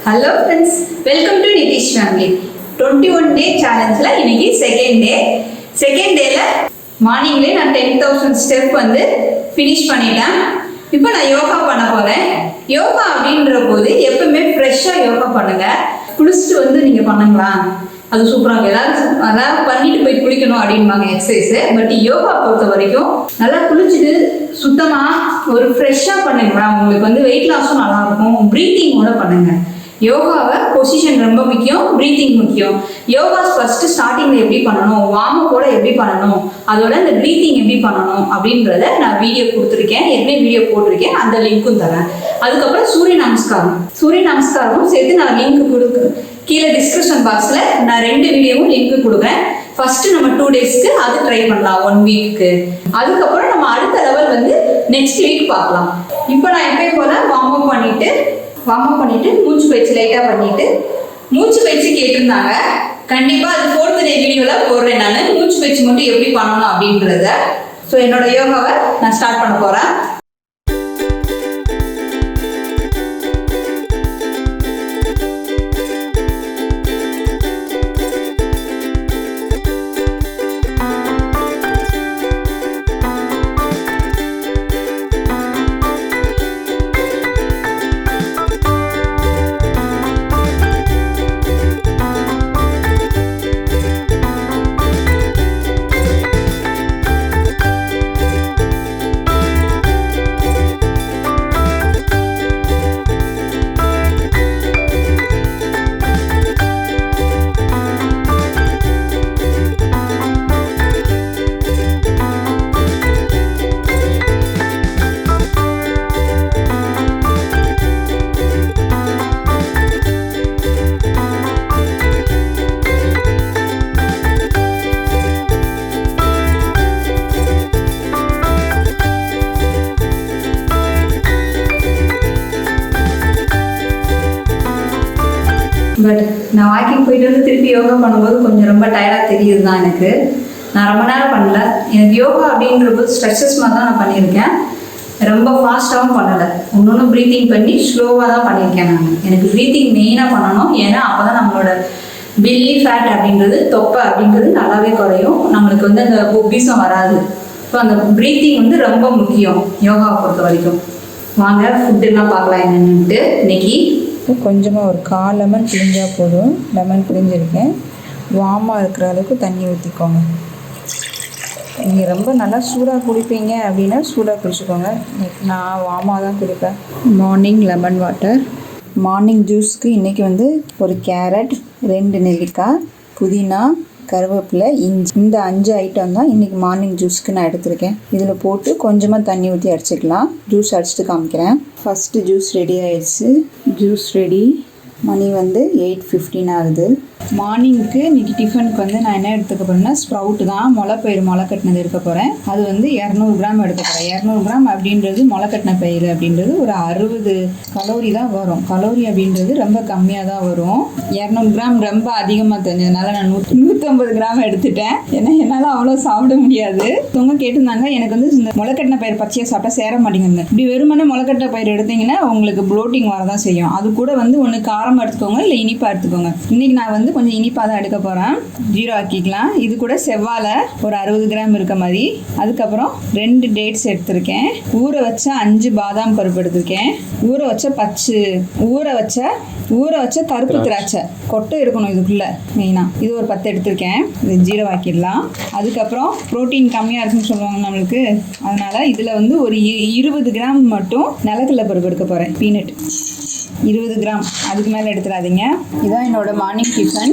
Hello friends, welcome to Nitish family. 21 டே சேலஞ்சில் இன்னைக்கு second டேல மார்னிங்லேயே நான் 10,000 ஸ்டெப் வந்து ஃபினிஷ் பண்ணிட்டேன். இப்போ நான் யோகா பண்ண போகிறேன். யோகா அப்படின்ற போது எப்பவுமே ஃப்ரெஷ்ஷாக யோகா பண்ணுங்க. குளிச்சுட்டு வந்து நீங்கள் பண்ணுங்களா, அது சூப்பராக அதாவது பண்ணிட்டு போய் குளிக்கணும் அப்படின்பாங்க எக்ஸசைஸு. பட் யோகா பொறுத்த வரைக்கும் நல்லா குளிச்சுட்டு சுத்தமாக ஒரு ஃப்ரெஷ்ஷாக பண்ணுங்களா, உங்களுக்கு வந்து வெயிட் லாஸும் நல்லாயிருக்கும். ப்ரீத்திங்கோட பண்ணுங்க. யோகாவை பொசிஷன் ரொம்ப முக்கியம், ப்ரீத்திங் முக்கியம். யோகா ஃபர்ஸ்ட் ஸ்டார்டிங்ல எப்படி பண்ணணும், வார்ம் கூட எப்படி பண்ணணும், அதோட இந்த ப்ரீத்திங் எப்படி பண்ணணும் அப்படின்றத நான் வீடியோ கொடுத்துருக்கேன், ஏற்கனவே வீடியோ போட்டிருக்கேன், அந்த லிங்க்கும் தரேன். அதுக்கப்புறம் சூரிய நமஸ்காரமும் சேர்த்து நான் லிங்க் கீழே டிஸ்கிரிப்ஷன் பாக்ஸில் நான் 2 வீடியோவும் லிங்க் கொடுக்குறேன். ஃபர்ஸ்ட் நம்ம 2 டேஸ்க்கு அது ட்ரை பண்ணலாம், 1 வீக்கு. அதுக்கப்புறம் நம்ம அடுத்த லெவல் வந்து நெக்ஸ்ட் வீக் பார்க்கலாம். இப்போ நான் எப்பயும் போல வார்ம் அப் பண்ணிட்டு மூச்சு பயிற்சி லைட்டாக பண்ணிட்டு மூச்சு பயிற்சி கேட்டிருந்தாங்க. கண்டிப்பாக அது 4th டே வீடியோவில் போடுறேன். நான் மூச்சு பயிற்சி மட்டும் எப்படி பண்ணணும் அப்படின்றத. ஸோ என்னோட யோகாவை நான் ஸ்டார்ட் பண்ண போகிறேன். பட் நான் வாக்கிங் போயிட்டு வந்து திருப்பி யோகா பண்ணும்போது கொஞ்சம் ரொம்ப டயர்டாக தெரியுது தான் எனக்கு. நான் ரொம்ப நேரம் பண்ணல. எனக்கு யோகா அப்படின்றபோது ஸ்ட்ரெச்சஸ் மாதிரி தான் நான் பண்ணியிருக்கேன். ரொம்ப ஃபாஸ்ட்டாகவும் பண்ணலை. ஒன்று ப்ரீத்திங் பண்ணி ஸ்லோவாக தான் பண்ணியிருக்கேன். எனக்கு ப்ரீத்திங் மெயினாக பண்ணணும். ஏன்னா அப்போ தான் நம்மளோட பெல்லி ஃபேட் அப்படின்றது, தொப்பை அப்படின்றது நல்லாவே குறையும். நம்மளுக்கு வந்து அந்த ஒபிசம் வராது. ஸோ அந்த ப்ரீத்திங் வந்து ரொம்ப முக்கியம் யோகாவை பொறுத்த வரைக்கும். வாங்க ஃபுட்டுலாம் பார்க்கலாம் என்னென்னுட்டு. இன்னைக்கு கொஞ்சமாக ஒரு 1/4 லெமன் பிழிஞ்சால் போதும். லெமன் பிழிஞ்சிருக்கேன். வார்மாக இருக்கிற அளவுக்கு தண்ணி ஊற்றிக்கோங்க. நீங்கள் ரொம்ப நல்லா சூடாக குடிப்பீங்க அப்படின்னா சூடாக குடிச்சிக்கோங்க. நான் வார்மாக தான் குடிப்பேன். Morning lemon water. மார்னிங் ஜூஸ்க்கு இன்றைக்கி வந்து ஒரு கேரட், 2 நெல்லிக்காய், புதினா, கருவேப்பிலை, இஞ்சி, இந்த 5 ஐட்டம் தான் இன்றைக்கி மார்னிங் ஜூஸ்க்கு நான் எடுத்திருக்கேன். இதில் போட்டு கொஞ்சமாக தண்ணி ஊற்றி அடிச்சிக்கலாம். ஜூஸ் அடிச்சுட்டு காமிக்கிறேன். ஃபஸ்ட்டு ஜூஸ் ரெடி ஆயிடுச்சு. Juice ready. மணி வந்து 8:15 ஆகுது. மார்னிங்க்கு இன்றைக்கி டிஃபனுக்கு வந்து நான் என்ன எடுத்துக்க போகிறேன்னா ஸ்ப்ரவுட்டு தான். முளைப்பயிறு கட்டினது எடுக்க போகிறேன். அது வந்து 200 கிராம் எடுக்க போகிறேன். 200 கிராம் அப்படின்றது முளைக்கட்டின பயிறு அப்படின்றது ஒரு 60 கலோரி தான் வரும். கலோரி அப்படின்றது ரொம்ப கம்மியாக தான் வரும். 200 கிராம் ரொம்ப அதிகமாக தெரிஞ்சதுனால நான் 150 கிராம் எடுத்துட்டேன். ஏன்னா என்னால் அவ்வளோ சாப்பிட முடியாது. அவங்க கேட்டிருந்தாங்க, எனக்கு வந்து இந்த முளைக்கட்டின பயிர் பச்சையாக சாப்பிட்டா சேர மாட்டேங்குது. இப்படி வெறுமனே முளைக்கட்டின பயிர் எடுத்தீங்கன்னா உங்களுக்கு ப்ளோட்டிங் வரதான் செய்யும். அது கூட வந்து ஒன்று காரமாக எடுத்துக்கோங்க, இல்லை இனிப்பாக எடுத்துக்கோங்க. இன்றைக்கி நான் வந்து கொஞ்சம் இனிப்பாக தான் எடுக்க போகிறேன். 0 ஆக்கிக்கலாம். இது கூட செவ்வாழை ஒரு 60 கிராம் இருக்க மாதிரி. அதுக்கப்புறம் 2 டேட்ஸ் எடுத்திருக்கேன். ஊற வச்ச 5 பாதாம் பருப்பு எடுத்திருக்கேன். ஊற வச்ச கருப்பு திராட்சை கொட்டை இருக்கணும் இதுக்குள்ளே மெயினாக. இது ஒரு 10 எடுத்திருக்கேன். இது 0 ஆக்கிடலாம். அதுக்கப்புறம் ப்ரோட்டீன் கம்மியாக இருக்குன்னு சொல்லுவாங்க நம்மளுக்கு. அதனால் இதில் வந்து ஒரு 20 கிராம் மட்டும் நிலக்கடலை பருப்பு எடுக்க போகிறேன். பீனட் 20 கிராம், அதுக்கு மேலே எடுத்துடாதீங்க. இதான் என்னோடய மார்னிங் டிஃபன்.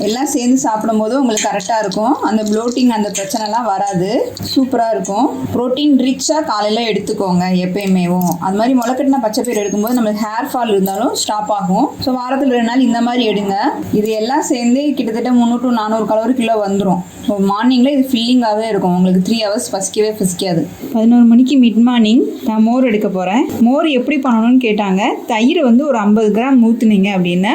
எல்லாம் சேர்ந்து சாப்பிடும்போது உங்களுக்கு கரெக்டாக இருக்கும். அந்த ப்ளோட்டிங் அந்த பிரச்சனைலாம் வராது. சூப்பராக இருக்கும். ப்ரோட்டீன் ரிச்சாக காலையில் எடுத்துக்கோங்க எப்பயுமேவும். அது மாதிரி முளைக்கட்டின பச்சைப்பயிறு எடுக்கும்போது நம்மளுக்கு ஹேர் ஃபால் இருந்தாலும் ஸ்டாப் ஆகும். ஸோ வாரத்தில் 2 நாள் இந்த மாதிரி எடுங்க. இது எல்லாம் சேர்ந்து கிட்டத்தட்ட 300 to 400 கலோரி கிலோ வந்துடும். ஸோ மார்னிங்கில் இது ஃபில்லிங்காகவே இருக்கும். உங்களுக்கு 3 hours பசிக்காது. 11 மணிக்கு மிட் மார்னிங் நான் மோர் எடுக்க போகிறேன். மோர் எப்படி பண்ணணும்னு கேட்டாங்க. தயிரை வந்து வந்து ஒரு 50 கிராம் ஊற்றுனீங்க அப்படின்னா,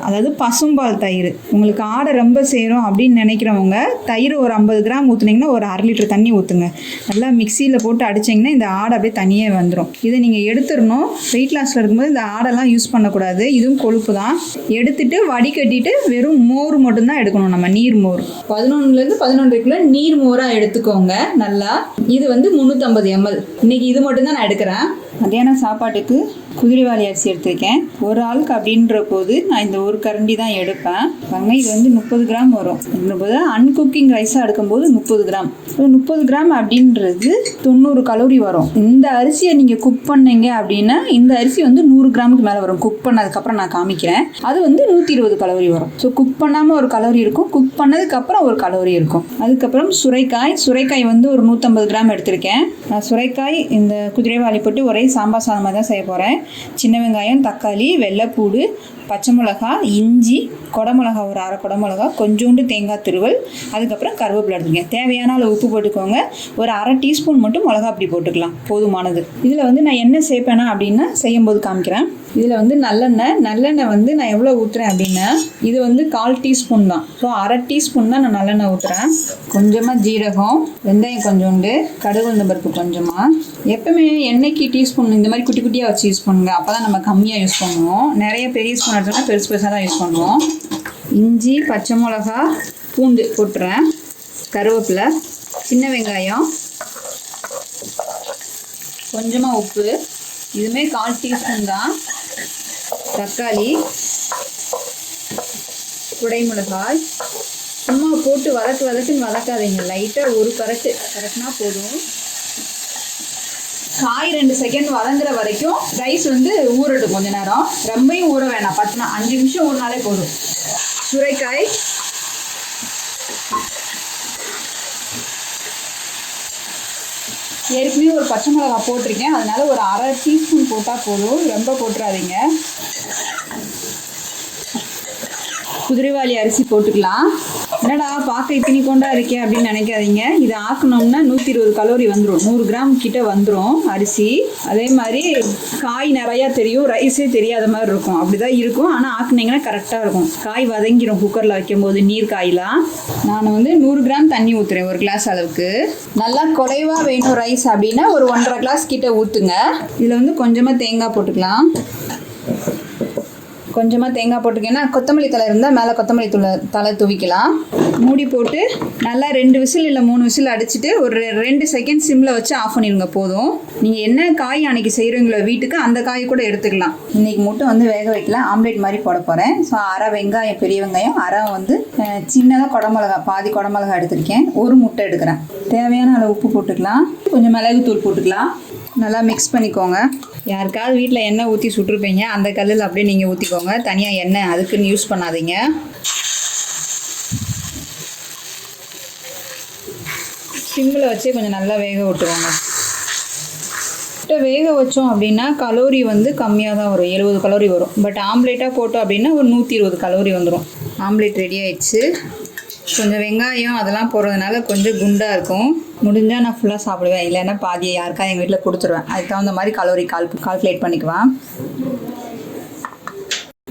அதாவது பசும்பால் தயிர் உங்களுக்கு ஆடை ரொம்ப சேரும் அப்படின்னு நினைக்கிறவங்க தயிர் ஒரு 50 கிராம் ஊற்றுனீங்கன்னா ஒரு 1/2 லிட்டர் தண்ணி ஊற்றுங்க. நல்லா மிக்சியில் போட்டு அடிச்சிங்கன்னா இந்த ஆடை அப்படியே தனியாக வந்துடும். இதை நீங்கள் எடுத்துடணும். வெயிட் லாஸில் இருக்கும்போது இந்த ஆடெல்லாம் யூஸ் பண்ணக்கூடாது, இதுவும் கொழுப்பு தான். எடுத்துட்டு வடிகட்டிட்டு வெறும் மோர் மட்டும்தான் எடுக்கணும், நம்ம நீர் மோர் 11லேருந்து 11.5 நீர் மோராக எடுத்துக்கோங்க. நல்லா இது வந்து 350 ml. இன்னைக்கு இது மட்டும்தான் நான் எடுக்கிறேன். மத்தியானம் சாப்பாட்டுக்கு குதிரைவாலி அரிசி எடுத்திருக்கேன். ஒரு ஆளுக்கு அப்படின்ற போது நான் இந்த ஒரு கரண்டி தான் எடுப்பேன். இது வந்து 30 கிராம் வரும். அன்குக்கிங் ரைஸாக எடுக்கும்போது 30 கிராம். 30 கிராம் அப்படின்றது 90 கலோரி வரும். இந்த அரிசியை நீங்கள் குக் பண்ணீங்க அப்படின்னா இந்த அரிசி வந்து 100 கிராமுக்கு மேலே வரும். குக் பண்ணதுக்கப்புறம் நான் காமிக்கிறேன். அது வந்து 120 கலோரி வரும். ஸோ குக் பண்ணாமல் ஒரு கலோரி இருக்கும், குக் பண்ணதுக்கப்புறம் ஒரு கலோரி இருக்கும். அதுக்கப்புறம் சுரைக்காய் வந்து ஒரு 150 கிராம் எடுத்திருக்கேன். நான் சுரைக்காய் இந்த குதிரைவாலி போட்டு ஒரே சாம்பார் சாதம் மாதிரி தான் செய்ய போகிறேன். சின்ன வெங்காயம், தக்காளி, வெள்ளைப்பூடு, பச்சை மிளகா, இஞ்சி, குடமிளகா ஒரு 1/2 குடமிளகா, கொஞ்சோண்டு தேங்காய் துருவல், அதுக்கப்புறம் கருவேப்பிலை எடுத்துக்கங்க. தேவையான அளவு உப்பு போட்டுக்கோங்க. ஒரு 1/2 டீஸ்பூன் மட்டும் மிளகா அப்படி போட்டுக்கலாம், போதுமானது. இதில் வந்து நான் என்ன சேர்ப்பேனா அப்படின்னா செய்யும்போது காமிக்கிறேன். இதில் வந்து நல்லெண்ணெய் வந்து நான் எவ்வளோ ஊற்றுறேன் அப்படின்னா இது வந்து 1/4 டீஸ்பூன் தான். ஸோ 1/2 டீஸ்பூன் தான் நான் நல்லெண்ணெய் ஊற்றுறேன். கொஞ்சமாக ஜீரகம், வெந்தயம் கொஞ்சோண்டு, கடுகு உளுந்தம் பருப்பு கொஞ்சமாக. எப்பவுமே எண்ணெய்க்கு டீஸ்பூன் இந்த மாதிரி குட்டி குட்டியாக வச்சு யூஸ் பண்ணுங்க. அப்போ தான் நம்ம கம்மியாக யூஸ் பண்ணுவோம். நிறைய பெரிய ஸ்பூன் எடுத்தோம்னா பெருசு பெருசாக தான் யூஸ் பண்ணுவோம். இஞ்சி, பச்சை மிளகா, பூண்டு போட்டுறேன். கருவேப்பிலை, சின்ன வெங்காயம், கொஞ்சமாக உப்பு, இதுவுமே 1/4 டீஸ்பூன் தான். தக்காளி, குடைமிளகாய், சும்மா போட்டு வதக்குன்னு வதக்காதீங்க. லைட்டாக ஒரு கரெக்ட்னா போதும். காய் 2 செகண்ட் வதங்குற வரைக்கும் ரைஸ் வந்து ஊறட்டும். கொஞ்ச நேரம் ரொம்பையும் ஊற வேணாம். 5 நிமிஷம் ஊறினாலே போதும். சுரைக்காய், ஏற்கனவே ஒரு பச்சை மிளகா போட்டிருக்கேன், அதனால ஒரு 1/2 டீஸ்பூன் போட்டால் போதும், ரொம்ப போட்டுறாதீங்க. குதிரைவாலி அரிசி போட்டுக்கலாம். என்னடா பார்க்க இத்தனி கொண்டா இருக்கே அப்படின்னு நினைக்காதீங்க. இதை ஆக்கணும்னா 120 கலோரி வந்துடும். 100 கிராம் கிட்ட வந்துடும் அரிசி. அதே மாதிரி காய் நிறையா தெரியும், ரைஸே தெரியாத மாதிரி இருக்கும். அப்படிதான் இருக்கும். ஆனால் ஆக்குனீங்கன்னா கரெக்டாக இருக்கும். காய் வதங்கிடும் குக்கரில் வைக்கும்போது. நீர் காயெலாம் நான் வந்து 100 கிராம் தண்ணி ஊற்றுறேன் ஒரு கிளாஸ் அளவுக்கு. நல்லா குறைவாக வேணும் ரைஸ் அப்படின்னா ஒரு 1.5 கிளாஸ் கிட்ட ஊற்றுங்க. இதில் வந்து கொஞ்சமாக தேங்காய் போட்டுக்கலாம். கொஞ்சமாக தேங்காய் போட்டுக்கன்னா கொத்தமல்லி தலை இருந்தால் மேலே கொத்தமல்லி தலை தூவிக்கலாம். மூடி போட்டு நல்லா 2 விசில் இல்லை 3 விசில் அடிச்சுட்டு ஒரு 2 செகண்ட் சிம்மில் வச்சு ஆஃப் பண்ணிடுங்க போதும். நீங்கள் என்ன காய் அன்றைக்கி செய்கிறீங்களோ வீட்டுக்கு அந்த காய் கூட எடுத்துக்கலாம். இன்றைக்கி மட்டும் வந்து வேக வைக்கலாம். ஆம்லேட் மாதிரி போட போகிறேன். ஸோ 1/2 வெங்காயம், பெரிய வெங்காயம், 1/2 வந்து சின்னதாக குடமிளகா, பாதி குடமிளகா எடுத்திருக்கேன். ஒரு முட்டை எடுக்கிறேன். தேவையான அளவு உப்பு போட்டுக்கலாம். கொஞ்சம் மிளகுத்தூள் போட்டுக்கலாம். நல்லா மிக்ஸ் பண்ணிக்கோங்க. யாருக்காவது வீட்டில் எண்ணெய் ஊற்றி சுட்டுருப்பீங்க, அந்த கல்லில் அப்படியே நீங்கள் ஊற்றிக்கோங்க. தனியாக எண்ணெய் அதுக்குன்னு யூஸ் பண்ணாதீங்க. சிம்மில் வச்சே கொஞ்சம் நல்லா வேக விட்டுருவாங்க. வேக வச்சோம் அப்படின்னா கலோரி வந்து கம்மியாக தான் வரும், 70 கலோரி வரும். பட் ஆம்லேட்டாக போட்டோம் அப்படின்னா ஒரு 120 கலோரி வந்துடும். ஆம்லேட் ரெடி ஆயிடுச்சு. கொஞ்சம் வெங்காயம் அதெல்லாம் போடுறதுனால கொஞ்சம் குண்டாக இருக்கும். முடிஞ்சால் நான் ஃபுல்லாக சாப்பிடுவேன், இல்லைன்னா பாதியை யாருக்காவது எங்கள் வீட்டில் கொடுத்துருவேன். அதுக்கு தகுந்த மாதிரி கலோரி கால்குலேட் பண்ணிக்குவேன்.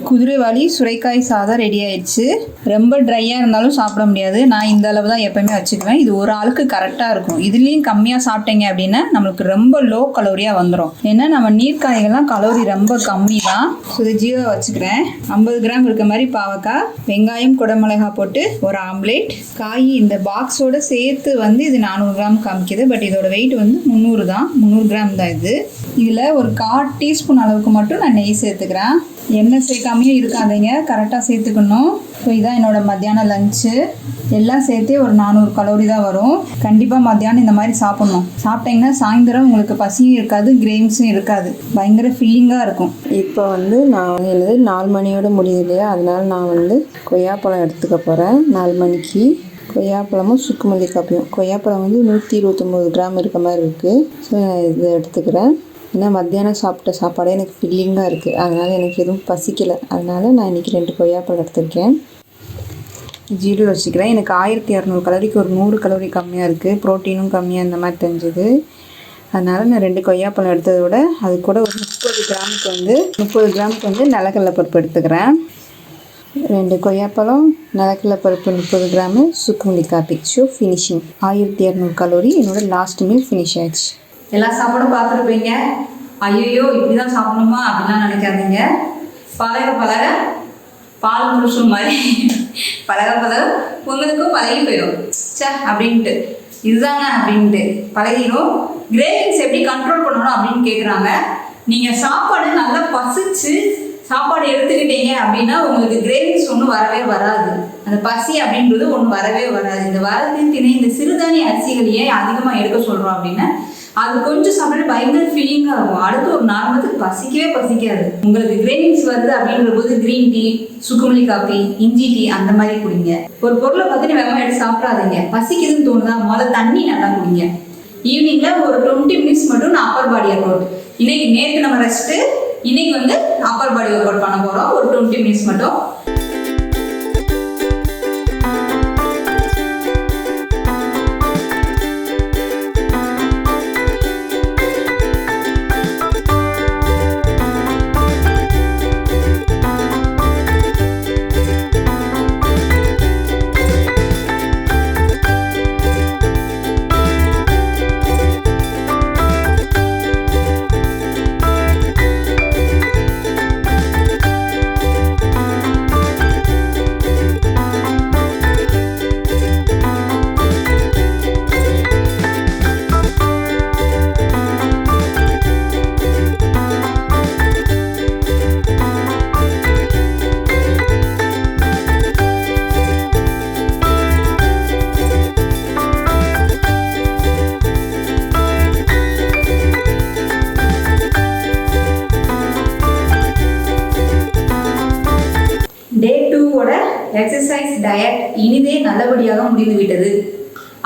குதிரைவாலி சுரைக்காய் சாதம் ரெடி ஆயிடுச்சு. ரொம்ப ட்ரையாக இருந்தாலும் சாப்பிட முடியாது. நான் இந்த அளவு தான் எப்போயுமே வச்சுக்குவேன். இது ஒரு ஆளுக்கு கரெக்டாக இருக்கும். இதுலேயும் கம்மியாக சாப்பிட்டீங்க அப்படின்னா நம்மளுக்கு ரொம்ப லோ கலோரியாக வந்துடும். ஏன்னா நம்ம நீர்க்காய்கள்லாம் கலோரி ரொம்ப கம்மி தான். ஸோ இது 0 வச்சுக்கிறேன். 50 கிராம் இருக்க மாதிரி பாவக்காய், வெங்காயம், குடமிளகா போட்டு ஒரு ஆம்லேட். காய் இந்த பாக்ஸோடு சேர்த்து வந்து இது 400 கிராம் காமிக்குது. பட் இதோட வெயிட் வந்து 300 தான், 300 கிராம் தான் இது. இதில் ஒரு 1/4 டீஸ்பூன் அளவுக்கு மட்டும் நான் நெய் சேர்த்துக்கிறேன். எண்ணெய் சேர்க்காமையும் இருக்காதீங்க, கரெக்டாக சேர்த்துக்கணும். ஸோ இதான் என்னோடய மத்தியானம் லஞ்சு. எல்லாம் சேர்த்தே ஒரு 400 கலோரி தான் வரும். கண்டிப்பாக மத்தியானம் இந்த மாதிரி சாப்பிட்ணும். சாப்பிட்டீங்கன்னா சாயந்தரம் உங்களுக்கு பசியும் இருக்காது, கிரெயின்ஸும் இருக்காது. பயங்கர ஃபில்லிங்காக இருக்கும். இப்போ வந்து நான் எழுது 4 மணியோட முடியுது இல்லையா, அதனால் நான் வந்து கொய்யாப்பழம் எடுத்துக்க போகிறேன். 4 மணிக்கு கொய்யாப்பழமும் சுக்குமல்லி காப்பியும். கொய்யாப்பழம் வந்து 129 கிராம் இருக்க மாதிரி இருக்குது. ஸோ நான் இதை எடுத்துக்கிறேன். ஏன்னா மத்தியானம் சாப்பிட்ட சாப்பாடே எனக்கு ஃபில்லிங்காக இருக்குது. அதனால் எனக்கு எதுவும் பசிக்கலை. அதனால் நான் இன்றைக்கி 2 கொய்யாப்பழம் எடுத்திருக்கேன். 0 வச்சுக்கிறேன். எனக்கு 1200 கலோரிக்கு ஒரு 100 கலோரி கம்மியாக இருக்குது. ப்ரோட்டீனும் கம்மியாக இந்த மாதிரி தெரிஞ்சுது. அதனால் நான் 2 கொய்யாப்பழம் எடுத்ததை விட அது கூட ஒரு 30 கிராமுக்கு வந்து நிலக்கடலை பருப்பு எடுத்துக்கிறேன். 2 கொய்யாப்பழம், நிலக்கடலை பருப்பு 30 கிராமு, சுக்குமல்லி காப்பி. So finishing 1200 calorie. என்னோடய லாஸ்ட் மீல் ஃபினிஷ் ஆயிடுச்சு. எல்லா சாப்பாடும் பார்த்துருப்பீங்க. ஐயோ இப்படி தான் சாப்பிடணுமா அப்படிலாம் நினைக்காதீங்க. பழக பழக பால் புருஷன் மாதிரி பழக பழக உங்களுக்கும் பழகி போயிடும். சே அப்படின்ட்டு இதுதாங்க அப்படின்ட்டு பழகிடும். கிரேவிங்ஸ் எப்படி கண்ட்ரோல் பண்ணணும் அப்படின்னு கேட்குறாங்க. நீங்கள் சாப்பாடு நல்லா பசிச்சு சாப்பாடு எடுத்துக்கிட்டீங்க அப்படின்னா உங்களுக்கு கிரேவிங்ஸ் ஒன்றும் வரவே வராது. அந்த பசி அப்படின்றது ஒன்று வரவே வராது. இந்த வரது திணை இந்த சிறுதானிய அரிசிகளையே அதிகமாக எடுக்க சொல்கிறோம் அப்படின்னா அது கொஞ்சம் சாப்பிட்டு பயங்கர ஃபீலிங்காக இருக்கும். அடுத்து ஒரு 4 மணத்துக்கு பசிக்கவே பசிக்காது. உங்களுக்கு கிரேவிங்ஸ் வருது அப்படின்ற போது க்ரீன் டீ, சுக்குமல்லி காப்பி, இஞ்சி டீ அந்த மாதிரி குடிங்க. ஒரு பொருளை பார்த்துட்டு வேகமாக எடுத்து சாப்பிடாதீங்க. பசிக்குதுன்னு தோணுதா முதல்ல தண்ணி நல்லா குடிங்க. ஈவினிங்கில் ஒரு 20 மினிட்ஸ் மட்டும் நான் அப்பர் பாடி ஒர்க் அவுட். நேற்று நம்ம ரெஸ்ட்டு, இன்னைக்கு வந்து அப்பர் பாடி ஒர்க் அவுட் பண்ண போகிறோம். ஒரு 20 மினிட்ஸ் மட்டும். Day 2 எக்ஸசைஸ் டயட் இனிதே நல்லபடியாக முடிந்து விட்டது.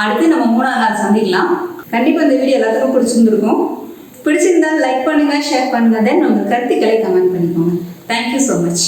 அடுத்து நம்ம 3ஆவது நாள் சந்திக்கலாம். கண்டிப்பாக இந்த வீடியோ எல்லாத்துக்கும் பிடிச்சிருந்துருக்கும். பிடிச்சிருந்தால் லைக் பண்ணுங்கள், ஷேர் பண்ணுங்கள். தென் உங்கள் கருத்துக்களை கமெண்ட் பண்ணிக்கோங்க. Thank you so much.